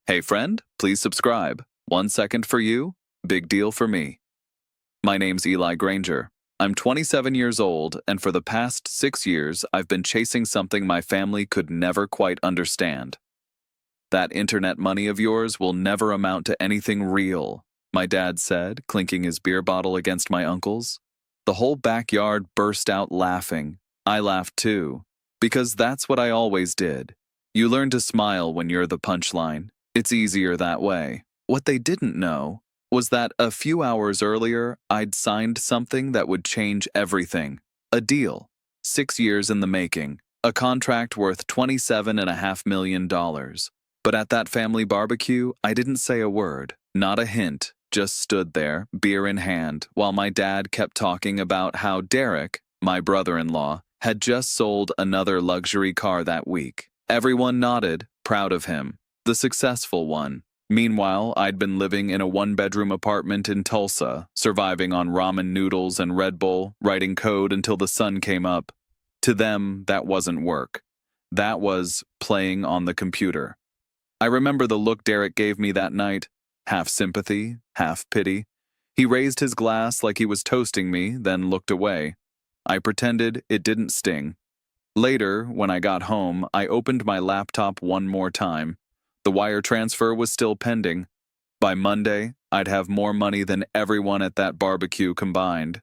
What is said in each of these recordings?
Hey friend, please subscribe. 1 second for you, big deal for me. My name's Eli Granger. I'm 27 years old, and for the past 6 years, I've been chasing something my family could never quite understand. That internet money of yours will never amount to anything real, my dad said, clinking his beer bottle against my uncle's. The whole backyard burst out laughing. I laughed too, because that's what I always did. You learn to smile when you're the punchline. It's easier that way. What they didn't know was that a few hours earlier, I'd signed something that would change everything. A deal. 6 years in the making. A contract worth $27.5 million. But at that family barbecue, I didn't say a word, not a hint, just stood there, beer in hand, while my dad kept talking about how Derek, my brother-in-law, had just sold another luxury car that week. Everyone nodded, proud of him. The successful one. Meanwhile, I'd been living in a one-bedroom apartment in Tulsa, surviving on ramen noodles and Red Bull, writing code until the sun came up. To them, that wasn't work. That was playing on the computer. I remember the look Derek gave me that night, half sympathy, half pity. He raised his glass like he was toasting me, then looked away. I pretended it didn't sting. Later, when I got home, I opened my laptop one more time. The wire transfer was still pending. By Monday, I'd have more money than everyone at that barbecue combined.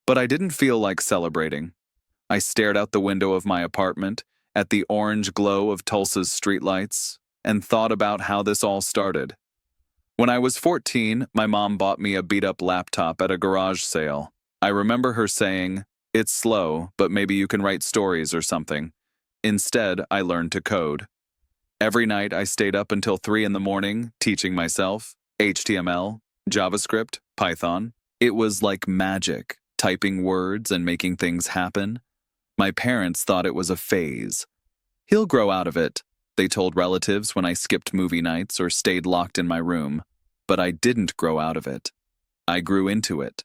But I didn't feel like celebrating. I stared out the window of my apartment, at the orange glow of Tulsa's streetlights, and thought about how this all started. When I was 14, my mom bought me a beat-up laptop at a garage sale. I remember her saying, "It's slow, but maybe you can write stories or something." Instead, I learned to code. Every night I stayed up until 3 in the morning, teaching myself HTML, JavaScript, Python. It was like magic, typing words and making things happen. My parents thought it was a phase. "He'll grow out of it," they told relatives when I skipped movie nights or stayed locked in my room. But I didn't grow out of it. I grew into it.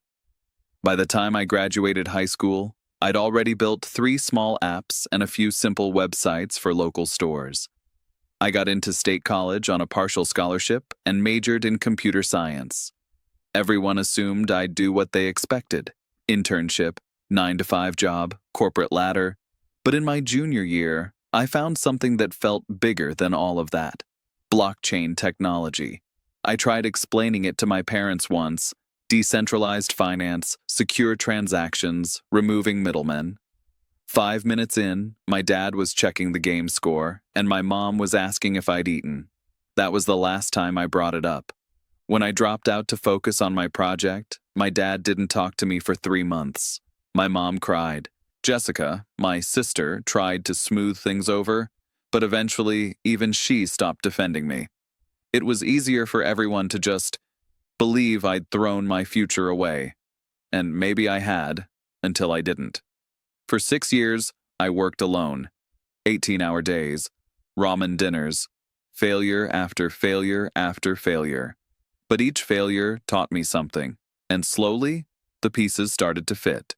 By the time I graduated high school, I'd already built 3 small apps and a few simple websites for local stores. I got into state college on a partial scholarship and majored in computer science. Everyone assumed I'd do what they expected: internship, 9-to-5 job, corporate ladder. But in my junior year, I found something that felt bigger than all of that: blockchain technology. I tried explaining it to my parents once: decentralized finance, secure transactions, removing middlemen. 5 minutes in, my dad was checking the game score, and my mom was asking if I'd eaten. That was the last time I brought it up. When I dropped out to focus on my project, my dad didn't talk to me for 3 months. My mom cried. Jessica, my sister, tried to smooth things over, but eventually even she stopped defending me. It was easier for everyone to just believe I'd thrown my future away. And maybe I had, until I didn't. For 6 years, I worked alone. 18-hour days, ramen dinners, failure after failure after failure. But each failure taught me something, and slowly, the pieces started to fit.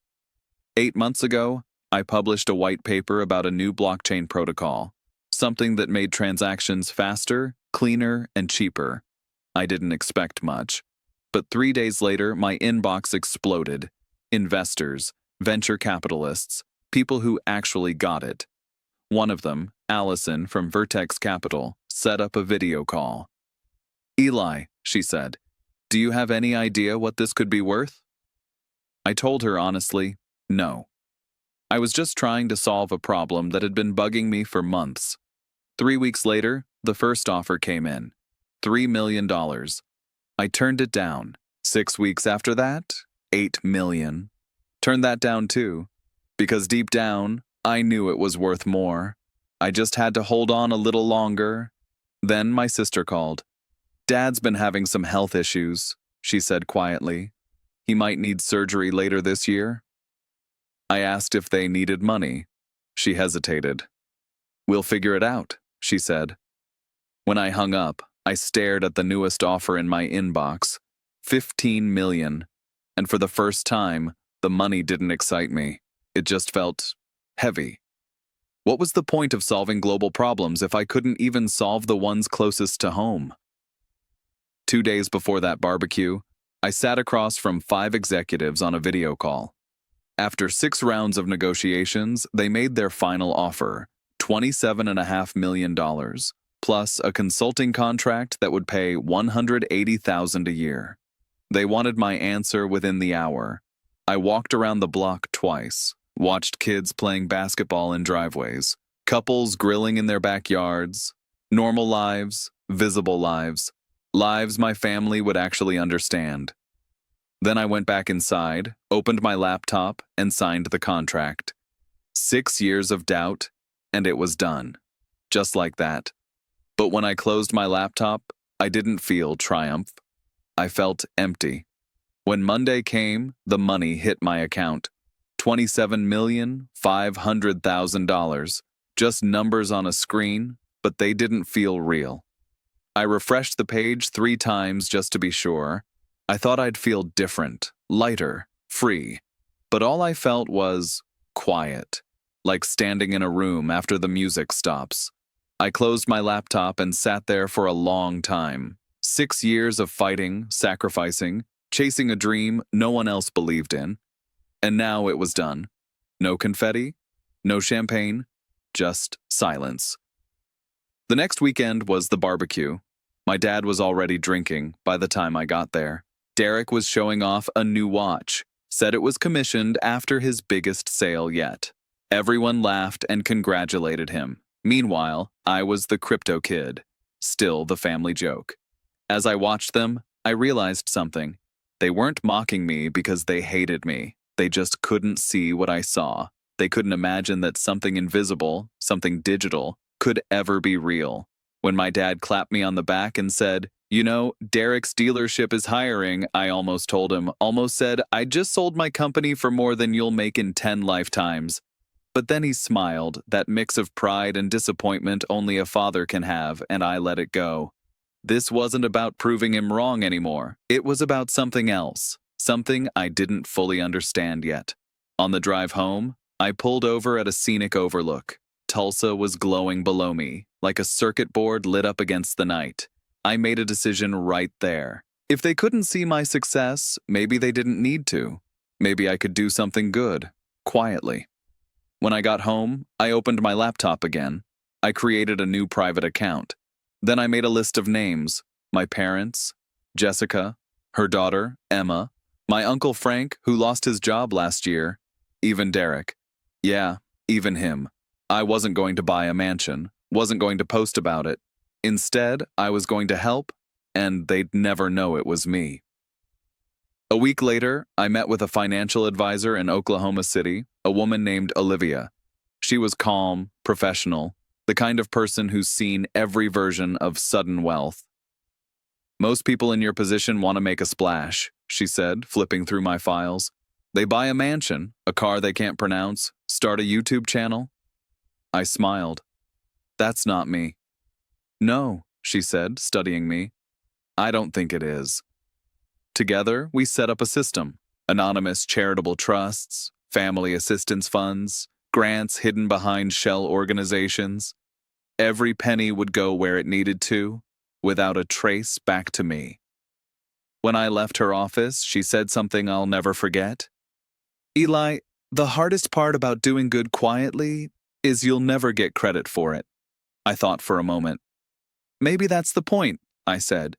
8 months ago, I published a white paper about a new blockchain protocol, something that made transactions faster, cleaner, and cheaper. I didn't expect much. But 3 days later, my inbox exploded. Investors, venture capitalists, people who actually got it. One of them, Allison from Vertex Capital, set up a video call. "Eli," she said, "do you have any idea what this could be worth?" I told her honestly, no. I was just trying to solve a problem that had been bugging me for months. 3 weeks later, the first offer came in. $3 million. I turned it down. 6 weeks after that, $8 million. Turned that down too, because deep down, I knew it was worth more. I just had to hold on a little longer. Then my sister called. "Dad's been having some health issues," she said quietly. "He might need surgery later this year." I asked if they needed money. She hesitated. "We'll figure it out," she said. When I hung up, I stared at the newest offer in my inbox, $15 million, and for the first time, the money didn't excite me. It just felt heavy. What was the point of solving global problems if I couldn't even solve the ones closest to home? 2 days before that barbecue, I sat across from 5 executives on a video call. After 6 rounds of negotiations, they made their final offer, $27.5 million, plus a consulting contract that would pay $180,000 a year. They wanted my answer within the hour. I walked around the block twice, watched kids playing basketball in driveways, couples grilling in their backyards, normal lives, visible lives, lives my family would actually understand. Then I went back inside, opened my laptop, and signed the contract. 6 years of doubt, and it was done. Just like that. But when I closed my laptop, I didn't feel triumph. I felt empty. When Monday came, the money hit my account. $27,500,000. Just numbers on a screen, but they didn't feel real. I refreshed the page 3 times just to be sure. I thought I'd feel different, lighter, free. But all I felt was quiet, like standing in a room after the music stops. I closed my laptop and sat there for a long time. 6 years of fighting, sacrificing, chasing a dream no one else believed in. And now it was done. No confetti, no champagne, just silence. The next weekend was the barbecue. My dad was already drinking by the time I got there. Derek was showing off a new watch, said it was commissioned after his biggest sale yet. Everyone laughed and congratulated him. Meanwhile, I was the crypto kid, still the family joke. As I watched them, I realized something. They weren't mocking me because they hated me. They just couldn't see what I saw. They couldn't imagine that something invisible, something digital, could ever be real. When my dad clapped me on the back and said, "You know, Derek's dealership is hiring," I almost said, "I just sold my company for more than you'll make in 10 lifetimes. But then he smiled, that mix of pride and disappointment only a father can have, and I let it go. This wasn't about proving him wrong anymore. It was about something else, something I didn't fully understand yet. On the drive home, I pulled over at a scenic overlook. Tulsa was glowing below me, like a circuit board lit up against the night. I made a decision right there. If they couldn't see my success, maybe they didn't need to. Maybe I could do something good, quietly. When I got home, I opened my laptop again. I created a new private account. Then I made a list of names: my parents, Jessica, her daughter, Emma, my uncle Frank, who lost his job last year, even Derek. Yeah, even him. I wasn't going to buy a mansion, wasn't going to post about it. Instead, I was going to help, and they'd never know it was me. A week later, I met with a financial advisor in Oklahoma City, a woman named Olivia. She was calm, professional, the kind of person who's seen every version of sudden wealth. "Most people in your position want to make a splash," she said, flipping through my files. "They buy a mansion, a car they can't pronounce, start a YouTube channel." I smiled. "That's not me." "No," she said, studying me. "I don't think it is." Together, we set up a system: anonymous charitable trusts, family assistance funds, grants hidden behind shell organizations. Every penny would go where it needed to, without a trace back to me. When I left her office, she said something I'll never forget. "Eli, the hardest part about doing good quietly is you'll never get credit for it." I thought for a moment. "Maybe that's the point," I said.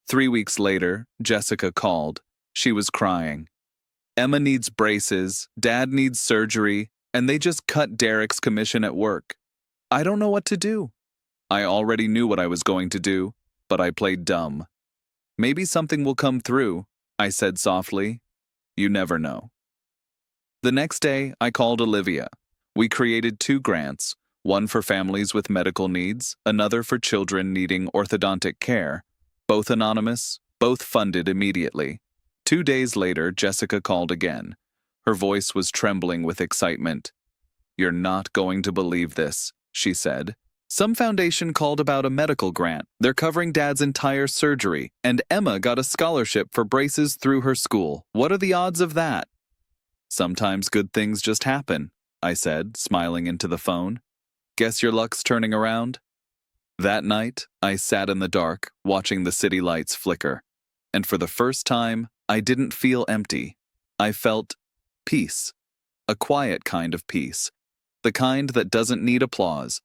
3 weeks later, Jessica called. She was crying. "Emma needs braces, Dad needs surgery, and they just cut Derek's commission at work. I don't know what to do." I already knew what I was going to do, but I played dumb. "Maybe something will come through," I said softly. "You never know." The next day, I called Olivia. We created 2 grants, one for families with medical needs, another for children needing orthodontic care. Both anonymous, both funded immediately. 2 days later, Jessica called again. Her voice was trembling with excitement. "You're not going to believe this," she said. "Some foundation called about a medical grant. They're covering Dad's entire surgery, and Emma got a scholarship for braces through her school. What are the odds of that?" "Sometimes good things just happen," I said, smiling into the phone. Guess your luck's turning around? That night, I sat in the dark, watching the city lights flicker. And for the first time, I didn't feel empty. I felt peace. A quiet kind of peace. The kind that doesn't need applause.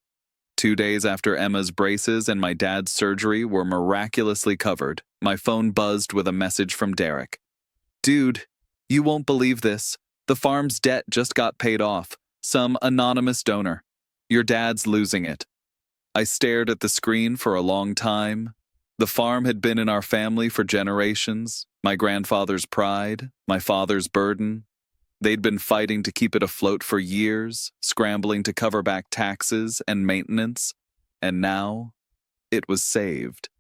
2 days after Emma's braces and my dad's surgery were miraculously covered, my phone buzzed with a message from Derek. Dude, you won't believe this. The farm's debt just got paid off. Some anonymous donor. Your dad's losing it. I stared at the screen for a long time. The farm had been in our family for generations, my grandfather's pride, my father's burden. They'd been fighting to keep it afloat for years, scrambling to cover back taxes and maintenance, and now it was saved.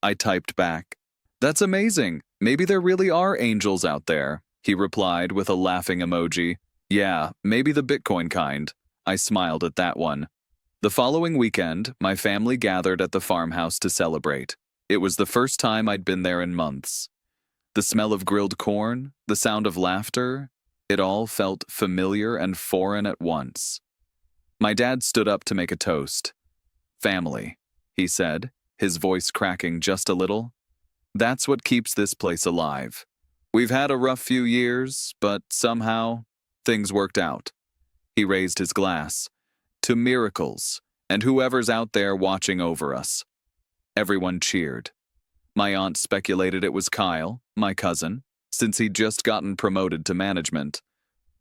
I typed back, "That's amazing. Maybe there really are angels out there," he replied with a laughing emoji. "Yeah, maybe the Bitcoin kind." I smiled at that one. The following weekend, my family gathered at the farmhouse to celebrate. It was the first time I'd been there in months. The smell of grilled corn, the sound of laughter, it all felt familiar and foreign at once. My dad stood up to make a toast. "Family," he said, his voice cracking just a little. "That's what keeps this place alive. We've had a rough few years, but somehow things worked out." He raised his glass. "To miracles, and whoever's out there watching over us." Everyone cheered. My aunt speculated it was Kyle, my cousin, since he'd just gotten promoted to management.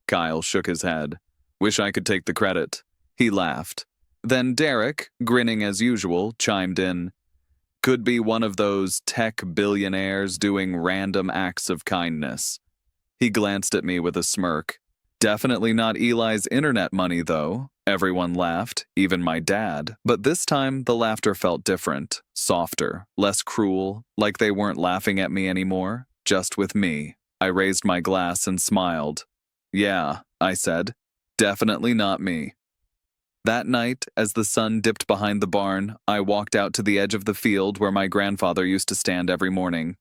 Kyle shook his head. "Wish I could take the credit." He laughed. Then Derek, grinning as usual, chimed in. "Could be one of those tech billionaires doing random acts of kindness." He glanced at me with a smirk. "Definitely not Eli's internet money, though." Everyone laughed, even my dad, but this time the laughter felt different, softer, less cruel, like they weren't laughing at me anymore, just with me. I raised my glass and smiled. "Yeah," I said, "definitely not me." That night, as the sun dipped behind the barn, I walked out to the edge of the field where my grandfather used to stand every morning.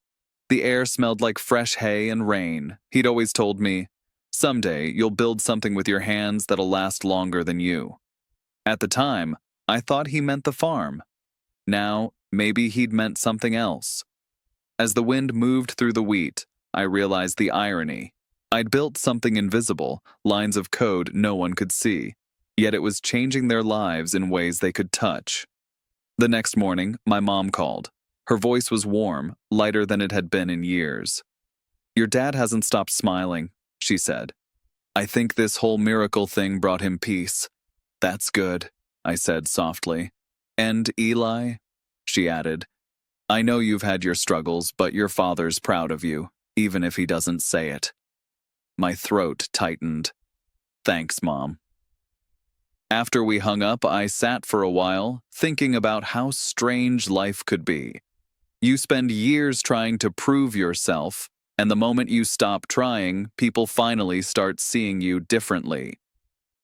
The air smelled like fresh hay and rain. He'd always told me, "Someday you'll build something with your hands that'll last longer than you." At the time, I thought he meant the farm. Now, maybe he'd meant something else. As the wind moved through the wheat, I realized the irony. I'd built something invisible, lines of code no one could see, yet it was changing their lives in ways they could touch. The next morning, my mom called. Her voice was warm, lighter than it had been in years. "Your dad hasn't stopped smiling," she said. "I think this whole miracle thing brought him peace." "That's good," I said softly. "And Eli," she added, "I know you've had your struggles, but your father's proud of you, even if he doesn't say it." My throat tightened. "Thanks, Mom." After we hung up, I sat for a while, thinking about how strange life could be. You spend years trying to prove yourself, and the moment you stop trying, people finally start seeing you differently.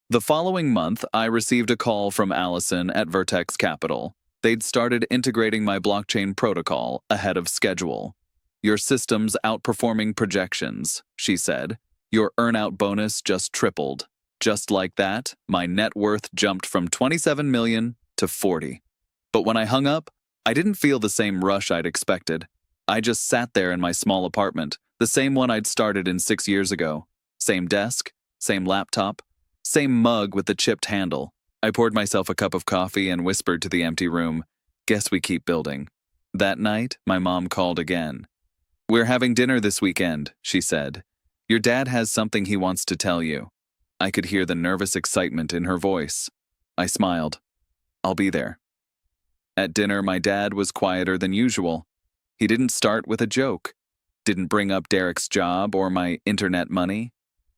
The following month, I received a call from Allison at Vertex Capital. They'd started integrating my blockchain protocol ahead of schedule. "Your system's outperforming projections," she said. "Your earnout bonus just tripled." Just like that, my net worth jumped from 27 million to 40. But when I hung up, I didn't feel the same rush I'd expected. I just sat there in my small apartment, the same one I'd started in 6 years ago. Same desk, same laptop, same mug with the chipped handle. I poured myself a cup of coffee and whispered to the empty room, "Guess we keep building." That night, my mom called again. "We're having dinner this weekend," she said. "Your dad has something he wants to tell you." I could hear the nervous excitement in her voice. I smiled. "I'll be there." At dinner, my dad was quieter than usual. He didn't start with a joke, didn't bring up Derek's job or my internet money.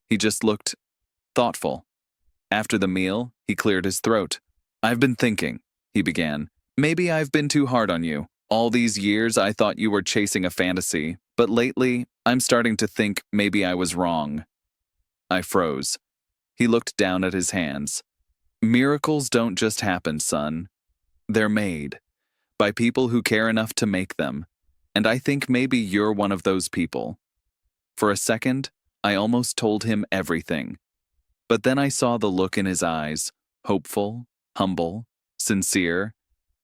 He just looked thoughtful. After the meal, he cleared his throat. "I've been thinking," he began. "Maybe I've been too hard on you. All these years I thought you were chasing a fantasy, but lately I'm starting to think maybe I was wrong." I froze. He looked down at his hands. "Miracles don't just happen, son. They're made by people who care enough to make them, and I think maybe you're one of those people." For a second, I almost told him everything. But then I saw the look in his eyes, hopeful, humble, sincere,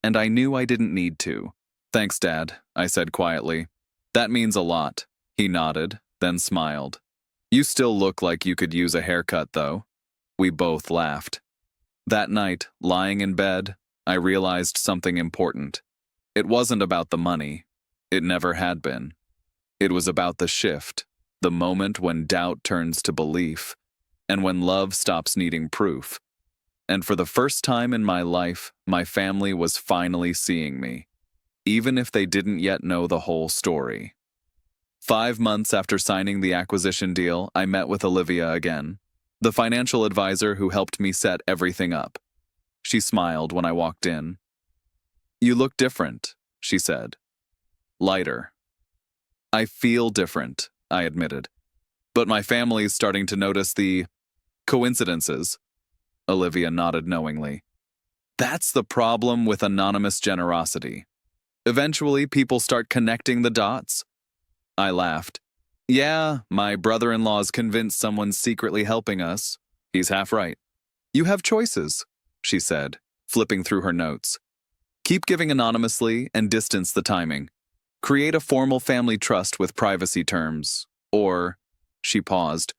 and I knew I didn't need to. Thanks, Dad, I said quietly. That means a lot. He nodded, then smiled. You still look like you could use a haircut, though. We both laughed. That night, lying in bed, I realized something important. It wasn't about the money. It never had been. It was about the shift, the moment when doubt turns to belief, and when love stops needing proof. And for the first time in my life, my family was finally seeing me, even if they didn't yet know the whole story. 5 months after signing the acquisition deal, I met with Olivia again, the financial advisor who helped me set everything up. She smiled when I walked in. You look different, she said. Lighter. I feel different, I admitted. But my family's starting to notice the coincidences. Olivia nodded knowingly. That's the problem with anonymous generosity. Eventually, people start connecting the dots. I laughed. Yeah, my brother-in-law's convinced someone's secretly helping us. He's half right. You have choices, she said, flipping through her notes. Keep giving anonymously and distance the timing. Create a formal family trust with privacy terms. Or, she paused,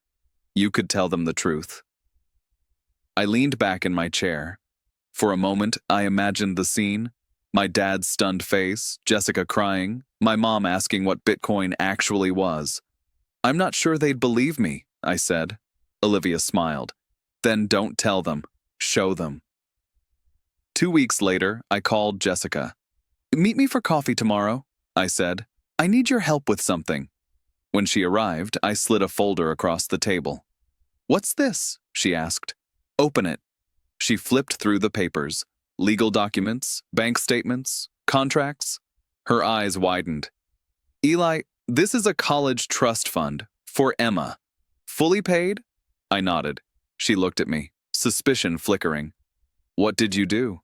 you could tell them the truth. I leaned back in my chair. For a moment, I imagined the scene. My dad's stunned face, Jessica crying, my mom asking what Bitcoin actually was. I'm not sure they'd believe me, I said. Olivia smiled. Then don't tell them. Show them. 2 weeks later, I called Jessica. Meet me for coffee tomorrow, I said. I need your help with something. When she arrived, I slid a folder across the table. What's this? She asked. Open it. She flipped through the papers. Legal documents, bank statements, contracts. Her eyes widened. Eli, this is a college trust fund for Emma. Fully paid? I nodded. She looked at me, suspicion flickering. What did you do?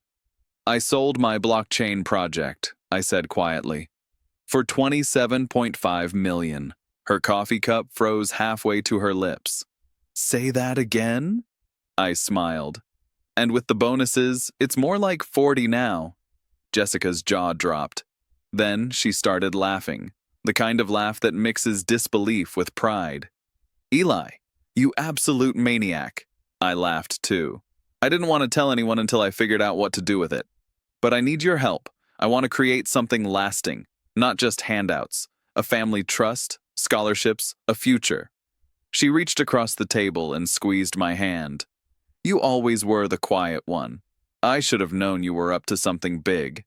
I sold my blockchain project, I said quietly. For $27.5 million. Her coffee cup froze halfway to her lips. Say that again? I smiled. And with the bonuses, it's more like 40 now. Jessica's jaw dropped. Then she started laughing, the kind of laugh that mixes disbelief with pride. Eli, you absolute maniac. I laughed too. I didn't want to tell anyone until I figured out what to do with it. But I need your help. I want to create something lasting, not just handouts, a family trust, scholarships, a future. She reached across the table and squeezed my hand. You always were the quiet one. I should have known you were up to something big.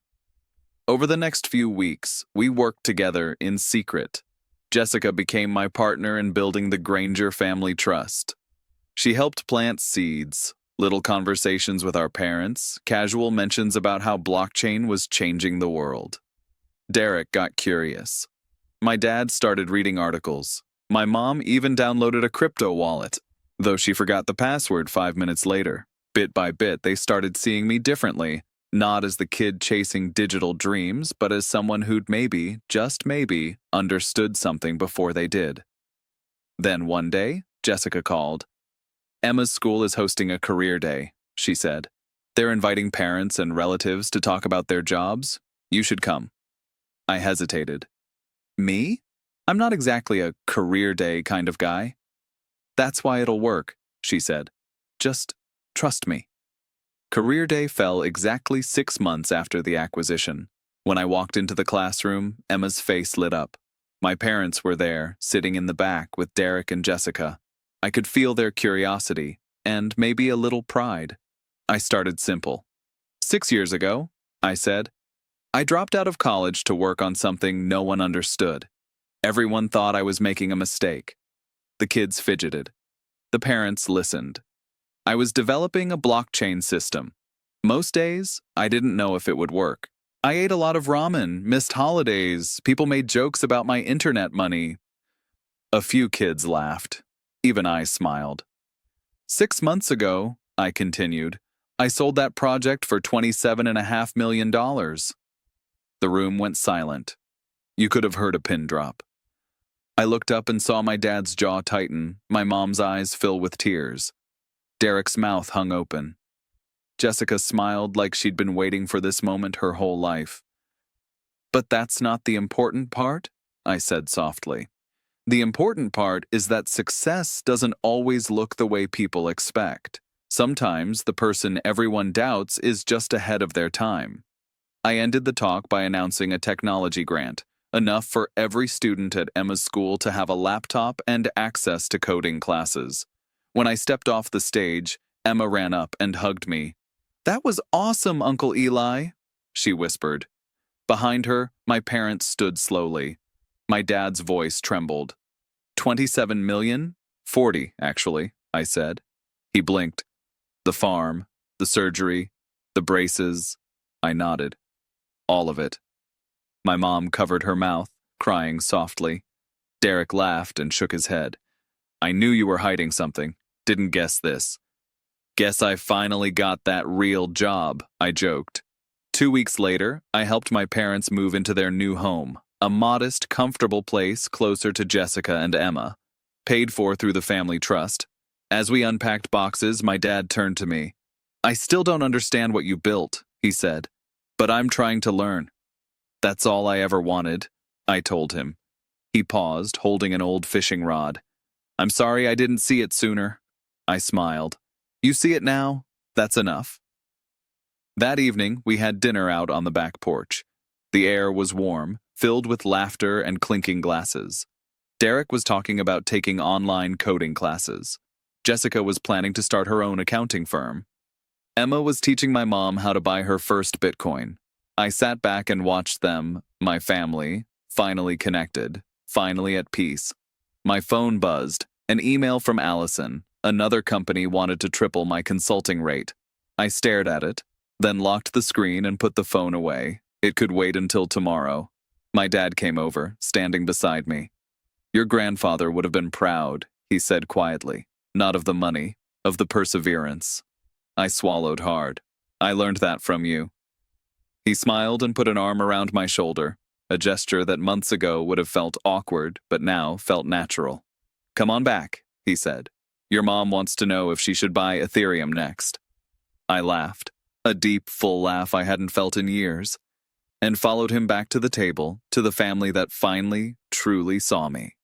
Over the next few weeks, we worked together in secret. Jessica became my partner in building the Granger Family Trust. She helped plant seeds, little conversations with our parents, casual mentions about how blockchain was changing the world. Derek got curious. My dad started reading articles. My mom even downloaded a crypto wallet, though she forgot the password 5 minutes later. Bit by bit, they started seeing me differently, not as the kid chasing digital dreams, but as someone who'd maybe, just maybe, understood something before they did. Then one day, Jessica called. Emma's school is hosting a career day, she said. They're inviting parents and relatives to talk about their jobs. You should come. I hesitated. Me? I'm not exactly a career day kind of guy. That's why it'll work, she said. Just trust me. Career Day fell exactly 6 months after the acquisition. When I walked into the classroom, Emma's face lit up. My parents were there, sitting in the back with Derek and Jessica. I could feel their curiosity, and maybe a little pride. I started simple. 6 years ago, I said, I dropped out of college to work on something no one understood. Everyone thought I was making a mistake. The kids fidgeted. The parents listened. I was developing a blockchain system. Most days, I didn't know if it would work. I ate a lot of ramen, missed holidays, people made jokes about my internet money. A few kids laughed. Even I smiled. 6 months ago, I continued, I sold that project for $27.5 million. The room went silent. You could have heard a pin drop. I looked up and saw my dad's jaw tighten, my mom's eyes fill with tears. Derek's mouth hung open. Jessica smiled like she'd been waiting for this moment her whole life. But that's not the important part, I said softly. The important part is that success doesn't always look the way people expect. Sometimes the person everyone doubts is just ahead of their time. I ended the talk by announcing a technology grant, enough for every student at Emma's school to have a laptop and access to coding classes. When I stepped off the stage, Emma ran up and hugged me. "That was awesome, Uncle Eli," she whispered. Behind her, my parents stood slowly. My dad's voice trembled. 27 million? 40, actually, I said. He blinked. The farm, the surgery, the braces. I nodded. All of it. My mom covered her mouth, crying softly. Derek laughed and shook his head. "I knew you were hiding something. Didn't guess this." "Guess I finally got that real job," I joked. 2 weeks later, I helped my parents move into their new home, a modest, comfortable place closer to Jessica and Emma, paid for through the family trust. As we unpacked boxes, my dad turned to me. "I still don't understand what you built," he said, "but I'm trying to learn." "That's all I ever wanted," I told him. He paused, holding an old fishing rod. "I'm sorry I didn't see it sooner." I smiled. "You see it now? That's enough." That evening, we had dinner out on the back porch. The air was warm, filled with laughter and clinking glasses. Derek was talking about taking online coding classes. Jessica was planning to start her own accounting firm. Emma was teaching my mom how to buy her first Bitcoin. I sat back and watched them, my family, finally connected, finally at peace. My phone buzzed. An email from Allison. Another company wanted to triple my consulting rate. I stared at it, then locked the screen and put the phone away. It could wait until tomorrow. My dad came over, standing beside me. "Your grandfather would have been proud," he said quietly. "Not of the money, of the perseverance." I swallowed hard. "I learned that from you." He smiled and put an arm around my shoulder, a gesture that months ago would have felt awkward, but now felt natural. "Come on back," he said. "Your mom wants to know if she should buy Ethereum next." I laughed, a deep, full laugh I hadn't felt in years, and followed him back to the table, to the family that finally, truly saw me.